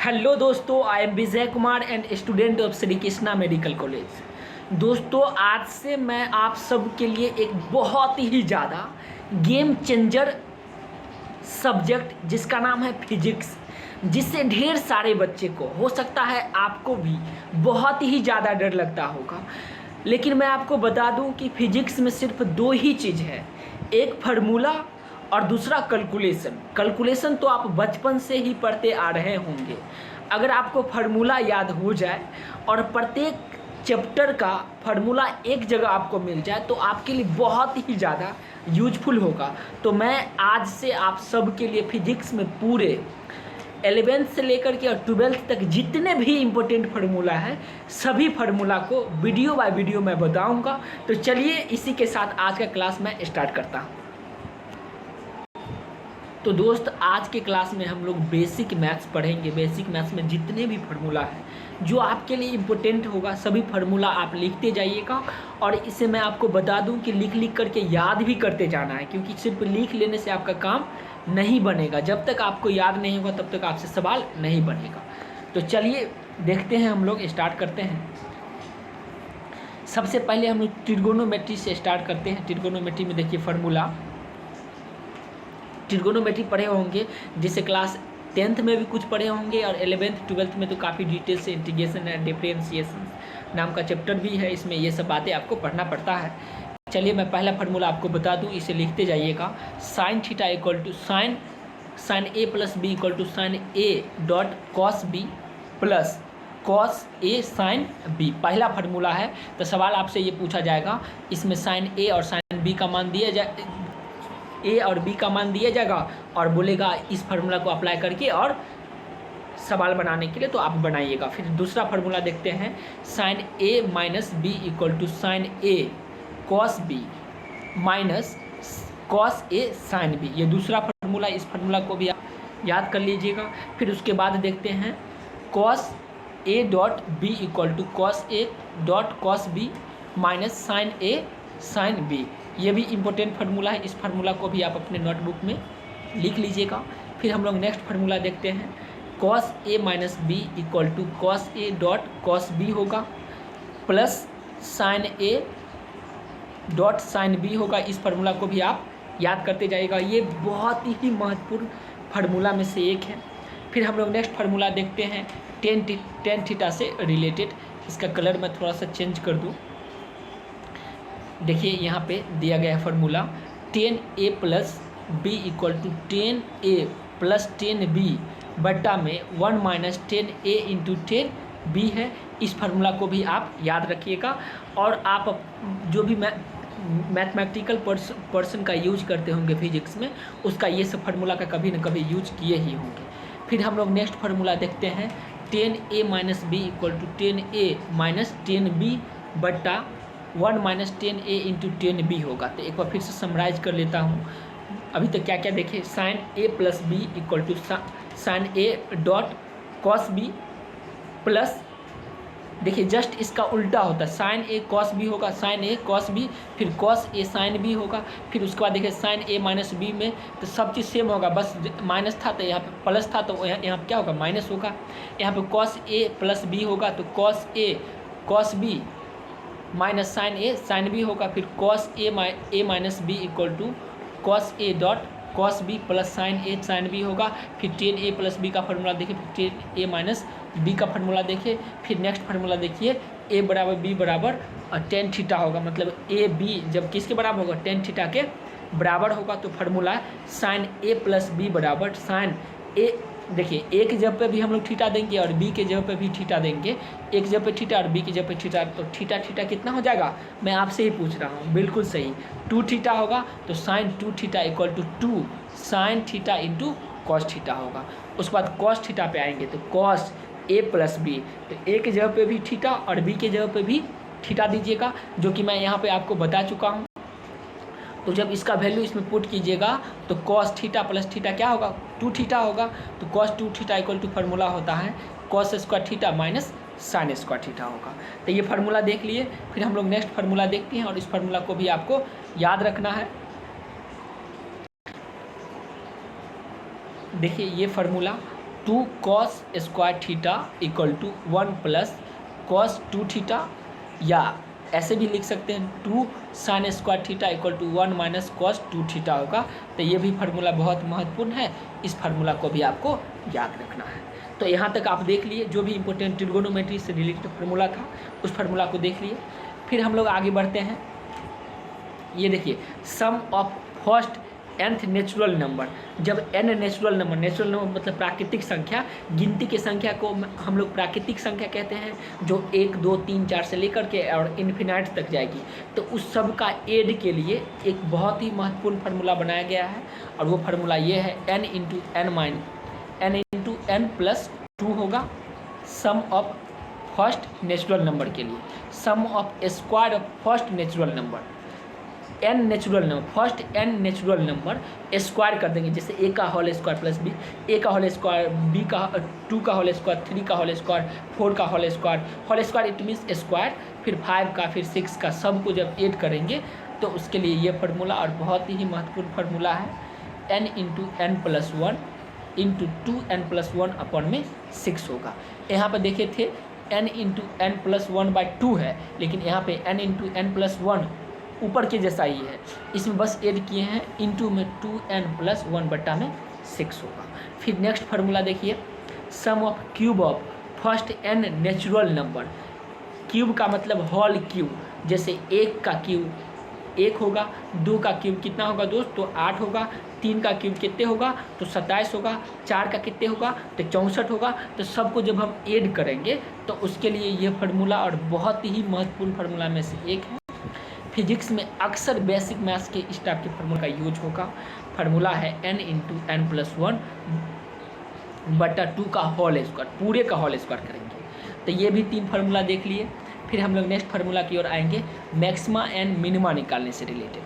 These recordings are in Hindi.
हेलो दोस्तों, I am Vijay Kumar and student of Shri Krishna medical college. दोस्तों, आज से मैं आप सब के लिए एक बहुत ही ज़्यादा गेम चेंजर सब्जेक्ट जिसका नाम है फिजिक्स, जिससे ढेर सारे बच्चे को हो सकता है आपको भी बहुत ही ज़्यादा डर लगता होगा। लेकिन मैं आपको बता दूं कि फिजिक्स में सिर्फ दो ही चीज़ है, एक फार्मूला और दूसरा कैलकुलेशन। कैलकुलेशन तो आप बचपन से ही पढ़ते आ रहे होंगे। अगर आपको फार्मूला याद हो जाए और प्रत्येक चैप्टर का फार्मूला एक जगह आपको मिल जाए तो आपके लिए बहुत ही ज़्यादा यूजफुल होगा। तो मैं आज से आप सब के लिए फिजिक्स में पूरे 11th से लेकर के और 12th तक जितने भी इम्पोर्टेंट फार्मूला है सभी फार्मूला को वीडियो बाय वीडियो मैं बताऊंगा। तो चलिए इसी के साथ आज का क्लास मैं स्टार्ट करता हूं। तो दोस्त, आज के क्लास में हम लोग बेसिक मैथ्स पढ़ेंगे। बेसिक मैथ्स में जितने भी फार्मूला है जो आपके लिए इम्पोर्टेंट होगा सभी फार्मूला आप लिखते जाइएगा। और इसे मैं आपको बता दूं कि लिख लिख करके याद भी करते जाना है, क्योंकि सिर्फ लिख लेने से आपका काम नहीं बनेगा। जब तक आपको याद नहीं होगा तब तक आपसे सवाल नहीं बनेगा। तो चलिए देखते हैं, हम लोग स्टार्ट करते हैं। सबसे पहले हम लोग ट्रिगोनोमेट्री से स्टार्ट करते हैं। ट्रिगोनोमेट्री में देखिए फार्मूला, ट्रिगोनोमेट्री पढ़े होंगे, जिसे क्लास 10th में भी कुछ पढ़े होंगे और 11th 12th में तो काफ़ी डिटेल से इंटीग्रेशन एंड डिफरेंशिएशन नाम का चैप्टर भी है। इसमें ये सब बातें आपको पढ़ना पड़ता है। चलिए मैं पहला फार्मूला आपको बता दूं, इसे लिखते जाइएगा। Sine theta equal to sine A plus B equal to sine A dot cos B plus cos A sine B. पहला फार्मूला है। तो सवाल आपसे ये पूछा जाएगा, इसमें साइन ए और साइन बी का मान दिया जाए, ए और बी का मान दिया जाएगा और बोलेगा इस फार्मूला को अप्लाई करके और सवाल बनाने के लिए तो आप बनाइएगा। फिर दूसरा फार्मूला देखते हैं, sine A minus B equal to sine A cos B minus cos A sine B. ये दूसरा फार्मूला, इस फार्मूला को भी आप याद कर लीजिएगा। फिर उसके बाद देखते हैं cos A dot B equal to cos A dot cos B minus sine A sine B. ये भी इम्पोर्टेंट फार्मूला है। इस फार्मूला को भी आप अपने नोटबुक में लिख लीजिएगा। फिर हम लोग नेक्स्ट फार्मूला देखते हैं, cos A minus B equal to cos A dot cos B होगा plus sine A dot sine B होगा। इस फार्मूला को भी आप याद करते जाइएगा। ये बहुत ही महत्वपूर्ण फार्मूला में से एक है। फिर हम लोग नेक्स्ट फार्मूला देखते हैं, टेन थीटा से रिलेटेड। इसका कलर मैं थोड़ा सा चेंज कर दूँ। देखिए यहाँ पे दिया गया है formula, 10a plus B equal to 10a प्लस 10b बट्टा में 1 माइनस 10a इंटू 10b है। इस फार्मूला को भी आप याद रखिएगा। और आप जो भी मैथमेटिकल पर्सन का यूज करते होंगे फिजिक्स में, उसका ये सब फार्मूला का कभी न कभी यूज किए ही होंगे। फिर हम लोग नेक्स्ट फार्मूला देखते हैं, 10a minus B equal to 10a minus 10b बट्टा 1 माइनस 10a इंटू 10b होगा। तो एक बार फिर से समराइज कर लेता हूँ। अभी तक क्या क्या देखे, sine A plus B equal to sine A dot cos B plus, देखिए जस्ट इसका उल्टा होता है, साइन ए कॉस बी होगा, साइन ए कॉस बी, फिर कॉस ए साइन बी होगा। फिर उसके बाद देखिए साइन ए माइनस बी में तो सब चीज़ सेम होगा, बस माइनस था तो यहाँ पे प्लस था तो यहाँ पे क्या होगा, माइनस होगा। यहाँ पे कॉस ए प्लस बी होगा तो cos A cos B minus sine A sine B होगा। फिर cos A minus B equal to cos A dot cos B plus sine A sine B होगा। फिर 10a प्लस बी का फार्मूला देखिए, फिर 10a माइनस बी का फार्मूला देखिए। फिर नेक्स्ट फार्मूला देखिए, a बराबर b बराबर टेन थीटा होगा, मतलब ए बी जब किसके बराबर होगा, टेन थीटा के बराबर होगा। तो formula sign A plus B बराबर साइन ए, देखिए एक जगह पे भी हम लोग थीटा देंगे और बी के जगह पे भी थीटा देंगे। एक जगह पे थीटा और बी की जगह पे थीटा, तो थीटा थीटा कितना हो जाएगा, मैं आपसे ही पूछ रहा हूँ, बिल्कुल सही 2 थीटा होगा। तो sine 2 theta equal to 2 sine theta into cos theta होगा। उसके बाद कॉस थीटा पे आएंगे तो कॉस ए प्लस बी, तो ए के जगह पे भी थीटा और बी के जगह पे भी थीटा दीजिएगा, जो कि मैं यहाँ पर आपको बता चुका हूँ। तो जब इसका वैल्यू इसमें पुट कीजिएगा तो कॉस थीटा प्लस थीटा क्या होगा, 2 थीटा होगा। तो cos 2 theta equal to formula होता है cos square theta minus sine square theta होगा। तो ये फार्मूला देख लिए। फिर हम लोग नेक्स्ट फार्मूला देखते हैं और इस फार्मूला को भी आपको याद रखना है। देखिए ये formula 2 cos square theta equal to 1 plus cos 2 theta, या ऐसे भी लिख सकते हैं 2 sin square theta equal to 1 minus cos 2 theta होगा। तो ये भी फार्मूला बहुत महत्वपूर्ण है, इस फार्मूला को भी आपको याद रखना है। तो यहाँ तक आप देख लिए जो भी इंपॉर्टेंट ट्रिगोनोमेट्री से रिलेटेड फार्मूला था उस फार्मूला को देख लिए। फिर हम लोग आगे बढ़ते हैं। ये देखिए sum of first nth natural number. जब n नेचुरल नंबर मतलब प्राकृतिक संख्या, गिनती की संख्या को हम लोग प्राकृतिक संख्या कहते हैं, जो 1 2 3 4 से लेकर के और इन्फिनाइट तक जाएगी। तो उस सब का एड के लिए एक बहुत ही महत्वपूर्ण फार्मूला बनाया गया है, और वो फार्मूला ये है n इंटू n प्लस 2 होगा sum of first natural number के लिए। Sum of square of first natural number, n natural number, first n natural number square कर देंगे, जैसे a का whole square plus b, a का होल स्क्वायर, b का 2 का होल स्क्वायर, 3 का होल स्क्वायर, 4 का whole square it means square, फिर 5 का, फिर 6 का, सबको जब ऐड करेंगे तो उसके लिए ये फार्मूला और बहुत ही महत्वपूर्ण फार्मूला है n into n plus 1 into 2n plus 1 upon में 6 होगा। यहाँ पर देखे थे n इंटू n प्लस 1/2 है, लेकिन यहाँ पे n इंटू n प्लस 1 ऊपर के जैसा ही है, इसमें बस ऐड किए हैं इंटू में 2n प्लस 1/6 होगा। फिर नेक्स्ट फार्मूला देखिए sum of cube of first n natural number. Cube का मतलब होल क्यूब, जैसे 1 का क्यूब 1 होगा, 2 का क्यूब कितना होगा दोस्त, तो 8 होगा, 3 का क्यूब कितने होगा तो 27 होगा, 4 का कितने होगा तो 64 होगा। तो सबको जब हम ऐड करेंगे तो उसके लिए ये फार्मूला और बहुत ही महत्वपूर्ण फार्मूला में से एक है। फिजिक्स में अक्सर बेसिक मैथ्स के इस टाइप के फार्मूला का यूज होगा। फार्मूला है n इंटू n प्लस 1/2 का होल स्क्वायर, पूरे का होल स्क्वायर करेंगे। तो ये भी 3 फार्मूला देख लिए। फिर हम लोग नेक्स्ट फार्मूला की ओर आएंगे, मैक्सिमा एंड मिनिमा निकालने से रिलेटेड।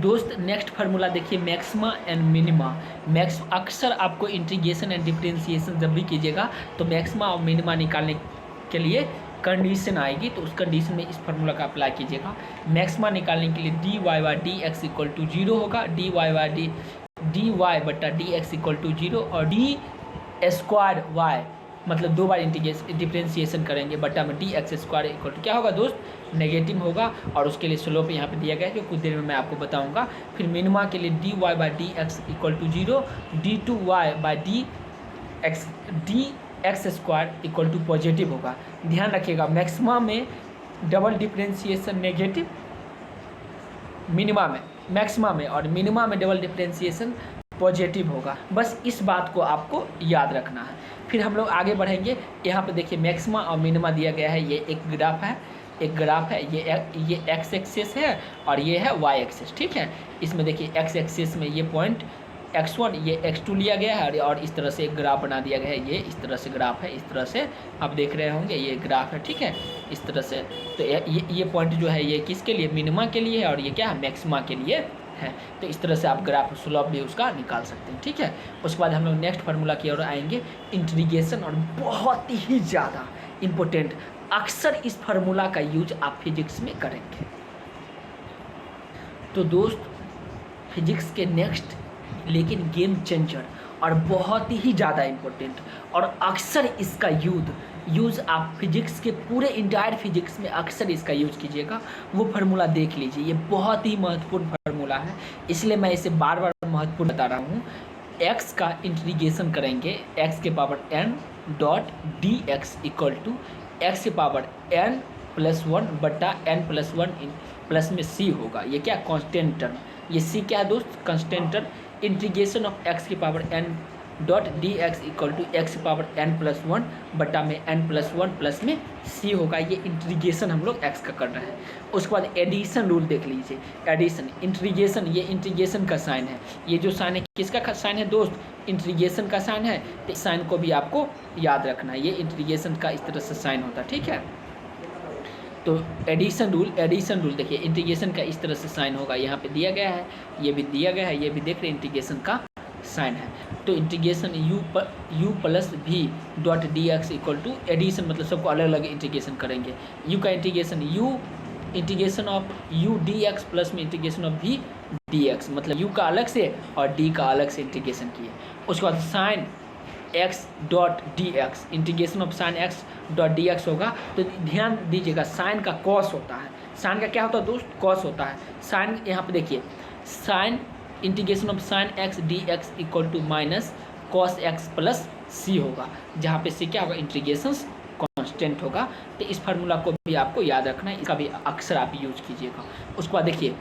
दोस्त नेक्स्ट फार्मूला देखिए मैक्सिमा एंड मिनिमा। अक्सर आपको इंटीग्रेशन एंड डिफरेंशिएशन जब भी कीजिएगा तो मैक्सिमा और मिनिमा निकालने के लिए कंडीशन आएगी, तो उस कंडीशन में इस फार्मूला का अप्लाई कीजिएगा। मैक्सिमा निकालने के लिए dy/dx इक्वल टू 0 होगा, dy/dx इक्वल टू 0, और डी स्क्वायर y मतलब 2 बार डिफरेंशिएशन करेंगे बटा में dx स्क्वायर इक्वल टू क्या होगा दोस्त, नेगेटिव होगा, और उसके लिए स्लोप यहाँ पे दिया गया है जो कुछ देर में मैं आपको बताऊँगा। फिर मिनिमा के लिए dy/dx equal to 0, d2y/dx square equal to positive होगा। ध्यान रखिएगा मैक्सिमा में डबल डिफरेंशिएशन नेगेटिव, मैक्सिमा में और मिनिमा में डबल डिफरेंशिएशन पॉजिटिव होगा। बस इस बात को आपको याद रखना है। फिर हम लोग आगे बढ़ेंगे। यहाँ पे देखिए मैक्सिमा और मिनिमा दिया गया है, ये एक ग्राफ है, ये एक्स एक्सिस है और ये है वाई एक्सिस, ठीक है। इसमें देखिए एक्स एक्सिस में ये पॉइंट x1 ये x2 लिया गया है और इस तरह से एक ग्राफ बना दिया गया है। ये इस तरह से ग्राफ है, इस तरह से आप देख रहे होंगे ये ग्राफ है, ठीक है, इस तरह से। तो ये पॉइंट जो है ये किसके लिए, मिनिमा के लिए है, और ये क्या है, मैक्सिमा के लिए है। तो इस तरह से आप ग्राफ स्लोप भी उसका निकाल सकते हैं, ठीक है। उसके बाद हम लोग नेक्स्ट फार्मूला की ओर आएंगे, इंटीग्रेशन, और बहुत ही ज़्यादा इम्पोर्टेंट, अक्सर इस फार्मूला का यूज आप फिजिक्स में करेंगे। तो दोस्त फिजिक्स के नेक्स्ट लेकिन गेम चेंजर और बहुत ही ज़्यादा इम्पोर्टेंट, और अक्सर इसका यूज़ आप फिजिक्स के पूरे इंटायर फिजिक्स में अक्सर इसका यूज कीजिएगा। वो फार्मूला देख लीजिए, ये बहुत ही महत्वपूर्ण फार्मूला है, इसलिए मैं इसे बार बार महत्वपूर्ण बता रहा हूँ। x का इंटीग्रेशन करेंगे x के power n dot dx equal to x के पावर n प्लस 1 बटा n प्लस 1 प्लस में c होगा। ये क्या, कांस्टेंट टर्म, ये c क्या है दोस्त, constant term. Integration of x की power n dot dx equal to x की पावर n प्लस 1 बटा में n प्लस 1 प्लस में c होगा। ये इंटीग्रेशन हम लोग x का कर रहे हैं। उसके बाद एडिशन रूल देख लीजिए, एडिशन इंटीग्रेशन, ये इंटीग्रेशन का साइन है, ये जो साइन है किसका साइन है दोस्त, इंटीग्रेशन का साइन है। तो इस साइन को भी आपको याद रखना है, ये इंटीग्रेशन का इस तरह से साइन होता है, ठीक है। तो एडिशन रूल देखिए, इंटीग्रेशन का इस तरह से साइन होगा, यहाँ पे दिया गया है, ये भी दिया गया है, ये भी देख रहे हैं इंटीग्रेशन का साइन है। तो integration u plus v dot dx equal to addition, मतलब सबको अलग अलग इंटीग्रेशन करेंगे। u का integration integration of u dx plus में इंटीग्रेशन ऑफ v dx, मतलब u का अलग से और d का अलग से इंटीग्रेशन किए। उसके बाद x dot D x, integration of sine x dot D x होगा। तो ध्यान दीजिएगा साइन का कॉस होता है, साइन का क्या होता है दोस्त, कॉस होता है। साइन यहाँ पे देखिए sine integration of sine X D X equal to minus cos X plus C होगा, जहाँ पे सी क्या होगा, इंटीग्रेशन कांस्टेंट होगा। तो इस फार्मूला को भी आपको याद रखना है, इसका भी अक्सर आप यूज कीजिएगा। उसके बाद देखिए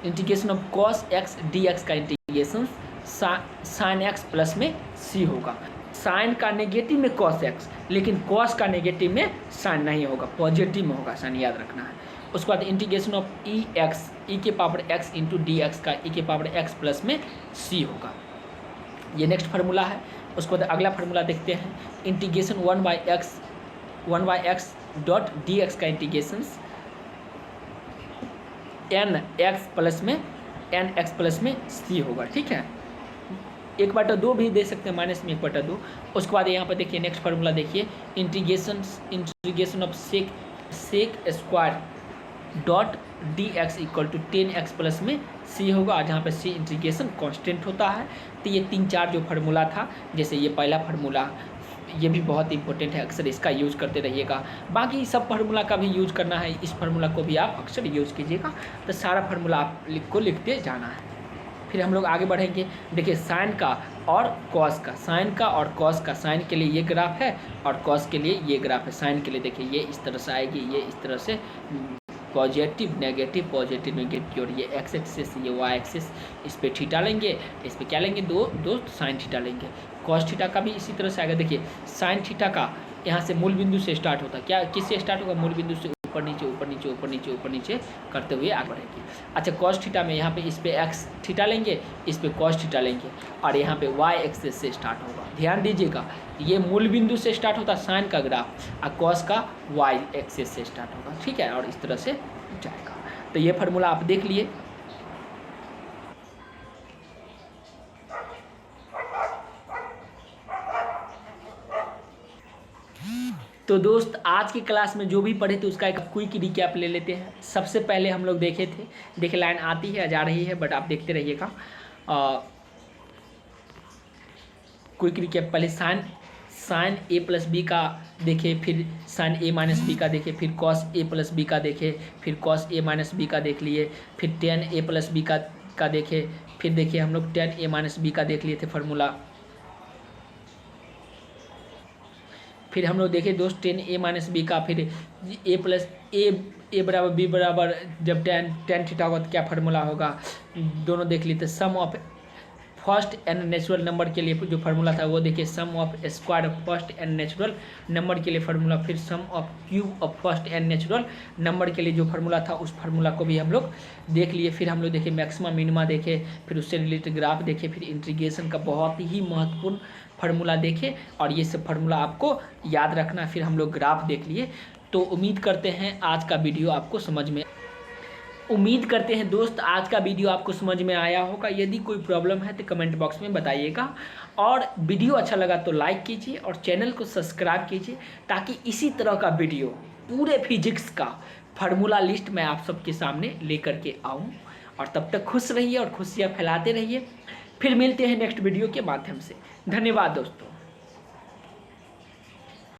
integration of cos x D x का इंटीग्रेशन साइन एक्स प्लस में सी होगा। साइन का नेगेटिव में कॉस एक्स, लेकिन कॉस का नेगेटिव में साइन नहीं होगा, पॉजिटिव में होगा साइन, याद रखना है। उसके बाद इंटीग्रेशन ऑफ ई एक्स, ई के power x into D x का ई के पावर एक्स प्लस में सी होगा। ये नेक्स्ट फार्मूला है। उसके बाद अगला फार्मूला देखते हैं, integration one by x dot D x का इंटीग्रेशन एन एक्स प्लस में सी होगा, ठीक है। 1/2 भी दे सकते हैं, माइनस में 1/2। उसके बाद यहाँ पर देखिए नेक्स्ट फार्मूला देखिए, integration of sec square dot D X equal to 10x plus में सी होगा, जहाँ पे सी इंटीग्रेशन कांस्टेंट होता है। तो ये 3-4 जो फार्मूला था, जैसे ये पहला फार्मूला, ये भी बहुत इंपॉर्टेंट है, अक्सर इसका यूज़ करते रहिएगा। बाकी सब फार्मूला का भी यूज़ करना है, इस फार्मूला को भी आप अक्सर यूज़ कीजिएगा। तो सारा फार्मूला आप लिखते जाना है। फिर हम लोग आगे बढ़ेंगे। देखिए साइन का और कॉस का, साइन का और कॉस का, साइन के लिए ये ग्राफ है और कॉस के लिए ये ग्राफ है। साइन के लिए देखिए ये इस तरह से आएगी, ये इस तरह से पॉजिटिव नेगेटिव पॉजिटिव नेगेटिव, और ये एक्स एक्सिस ये वाई एक्सिस, इस पे थीटा लेंगे, इस पे क्या लेंगे, दो साइन थीटा लेंगे। कॉस थीटा का भी इसी तरह से आएगा। देखिए साइन थीटा का यहाँ से मूल बिंदु से स्टार्ट होता है, क्या किससे स्टार्ट होगा, मूल बिंदु से ऊपर नीचे ऊपर नीचे ऊपर नीचे ऊपर नीचे करते हुए आगे बढ़ेंगे। अच्छा कॉस थीटा में यहाँ पे इस पे एक्स थीटा लेंगे, इस पे कॉस थीटा लेंगे, और यहाँ पे वाई एक्सिस से स्टार्ट होगा। ध्यान दीजिएगा ये मूल बिंदु से स्टार्ट होता है साइन का ग्राफ, और कॉस का वाई एक्सिस से स्टार्ट होगा, ठीक है, और इस तरह से जाएगा। तो ये फार्मूला आप देख लिए। तो दोस्त आज की क्लास में जो भी पढ़े थे उसका एक क्विक रिकैप ले लेते हैं। सबसे पहले हम लोग देखे थे, देखिए लाइन आती है जा रही है, बट आप देखते रहिएगा। क्विक रिकैप, पहले साइन ए प्लस बी का देखे, फिर साइन ए माइनस बी का देखे, फिर कॉस ए प्लस बी का देखे, फिर कॉस ए माइनस बी का देख लिए, फिर टेन ए प्लस बी का देखे, फिर देखिए हम लोग टेन ए माइनस बी का देख लिए थे फार्मूला। फिर हम लोग देखे दोस्त टेन ए माइनस बी का, फिर ए प्लस ए बराबर बी बराबर जब टेन थीटा होगा तो क्या फार्मूला होगा, दोनों देख लिए थे। Sum of first N natural number के लिए जो फार्मूला था वो देखिए, sum of square of first N natural number के लिए फार्मूला, फिर sum of cube of first N natural number के लिए जो फार्मूला था उस फार्मूला को भी हम लोग देख लिए। फिर हम लोग देखे मैक्सिमा मिनिमा देखे, फिर उससे रिलेटेड ग्राफ देखे, फिर इंटीग्रेशन का बहुत ही महत्वपूर्ण फार्मूला देखे, और ये सब फार्मूला आपको याद रखना। फिर हम लोग ग्राफ देख लिए। तो उम्मीद करते हैं आज का वीडियो आपको समझ में, उम्मीद करते हैं दोस्त आज का वीडियो आपको समझ में आया होगा। यदि कोई प्रॉब्लम है तो कमेंट बॉक्स में बताइएगा, और वीडियो अच्छा लगा तो लाइक कीजिए और चैनल को सब्सक्राइब कीजिए, ताकि इसी तरह का वीडियो पूरे फिजिक्स का फार्मूला लिस्ट मैं आप सबके सामने लेकर के आऊँ। और तब तक खुश रहिए और खुशियाँ फैलाते रहिए। फिर मिलते हैं नेक्स्ट वीडियो के माध्यम से। धन्यवाद दोस्तों।